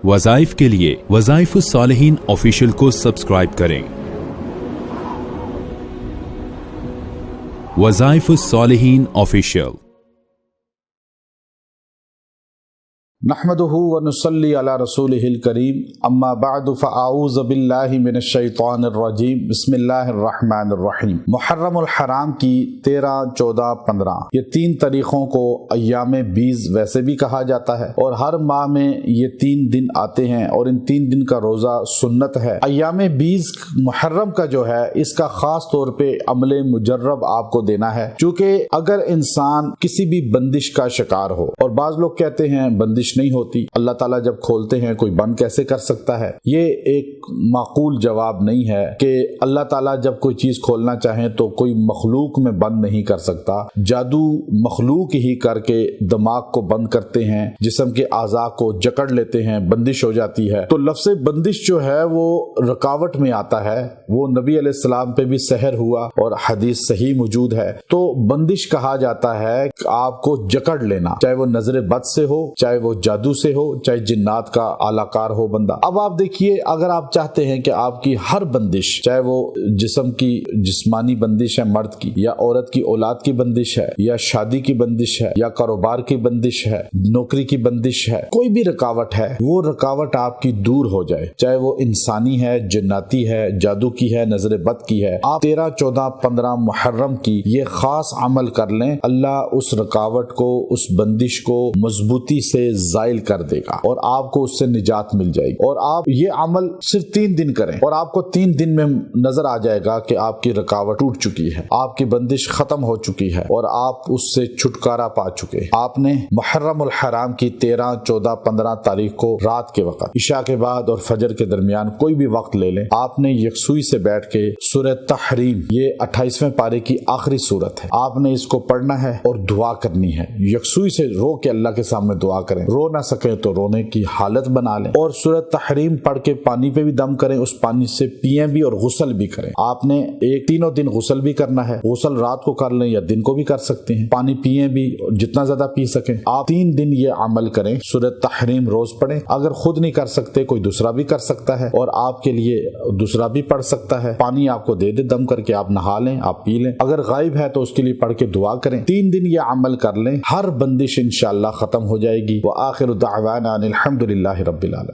وظائف کے لیے وظائف الصالحین آفیشیل کو سبسکرائب کریں۔ وظائف الصالحین آفیشیل۔ نحمدہ ونصلی علی رسولہ الکریم، اما بعد فاعوذ باللہ من الشیطان الرجیم، بسم اللہ الرحمن الرحیم۔ محرم الحرام کی 13، 14، 15 یہ 3 تاریخوں کو ایام بیز ویسے بھی کہا جاتا ہے، اور ہر ماہ میں یہ 3 دن آتے ہیں اور ان 3 دن کا روزہ سنت ہے۔ ایام بیز محرم کا جو ہے اس کا خاص طور پہ عمل مجرب آپ کو دینا ہے، چونکہ اگر انسان کسی بھی بندش کا شکار ہو، اور بعض لوگ کہتے ہیں بندش نہیں ہوتی، اللہ تعالیٰ جب کھولتے ہیں کوئی بند کیسے کر سکتا ہے؟ یہ ایک معقول جواب نہیں ہے کہ اللہ تعالیٰ جب کوئی چیز کھولنا چاہیں تو کوئی مخلوق میں بند نہیں کر سکتا۔ جادو مخلوق ہی کر کے دماغ کو بند کرتے ہیں، جسم کے اعضاء کو جکڑ لیتے ہیں، بندش ہو جاتی ہے۔ تو لفظ بندش جو ہے وہ رکاوٹ میں آتا ہے، وہ نبی علیہ السلام پہ بھی سحر ہوا اور حدیث صحیح موجود ہے۔ تو بندش کہا جاتا ہے کہ آپ کو جکڑ لینا، چاہے وہ نظر بد سے ہو، چاہے وہ جادو سے ہو، چاہے جنات کا آلہ کار ہو بندہ۔ اب آپ دیکھیے، اگر آپ چاہتے ہیں کہ آپ کی ہر بندش، چاہے وہ جسم کی جسمانی بندش ہے مرد کی، یا عورت کی اولاد کی بندش ہے، یا شادی کی بندش ہے، یا کاروبار کی بندش ہے، نوکری کی بندش ہے، کوئی بھی رکاوٹ ہے، وہ رکاوٹ آپ کی دور ہو جائے، چاہے وہ انسانی ہے، جناتی ہے، جادو کی ہے، نظر بد کی ہے۔ آپ 13، 14، 15 محرم کی یہ خاص عمل کر لیں، اللہ اس رکاوٹ کو، اس بندش کو مضبوطی سے زائل کر دے گا اور آپ کو اس سے نجات مل جائے گی۔ اور آپ یہ عمل صرف 3 دن کریں اور آپ کو 3 دن میں نظر آ جائے گا کہ آپ کی رکاوٹ ٹوٹ چکی ہے، آپ کی بندش ختم ہو چکی ہے اور آپ اس سے چھٹکارا پا چکے۔ آپ نے محرم الحرام کی 13، 14، 15 تاریخ کو رات کے وقت، عشاء کے بعد اور فجر کے درمیان کوئی بھی وقت لے لیں، آپ نے یکسوئی سے بیٹھ کے سورہ تحریم، یہ 28ویں پارے کی آخری سورت ہے، آپ نے اس کو پڑھنا ہے اور دعا کرنی ہے۔ یکسوئی سے رو کے اللہ کے سامنے دعا کریں، رو نہ سکیں تو رونے کی حالت بنا لیں، اور سورہ تحریم پڑھ کے پانی پہ بھی دم کریں، اس پانی سے پیئیں بھی اور غسل بھی کریں۔ آپ نے 3 دن غسل بھی کرنا ہے، غسل رات کو کر لیں یا دن کو بھی کر سکتے ہیں، پانی پیئیں بھی جتنا زیادہ پی سکیں۔ آپ 3 دن یہ عمل کریں، سورہ تحریم روز پڑھیں، اگر خود نہیں کر سکتے کوئی دوسرا بھی کر سکتا ہے، اور آپ کے لیے دوسرا بھی پڑھ سکتا ہے۔ پانی آپ کو دے دم کر کے آپ نہا لیں، آپ پی لیں، اگر غائب ہے تو اس کے لیے پڑھ کے دعا کریں۔ 3 دن یہ عمل کر لیں، ہر بندش انشاءاللہ ختم ہو جائے گی۔ وآخر دعوانا الحمدللہ رب العالمین۔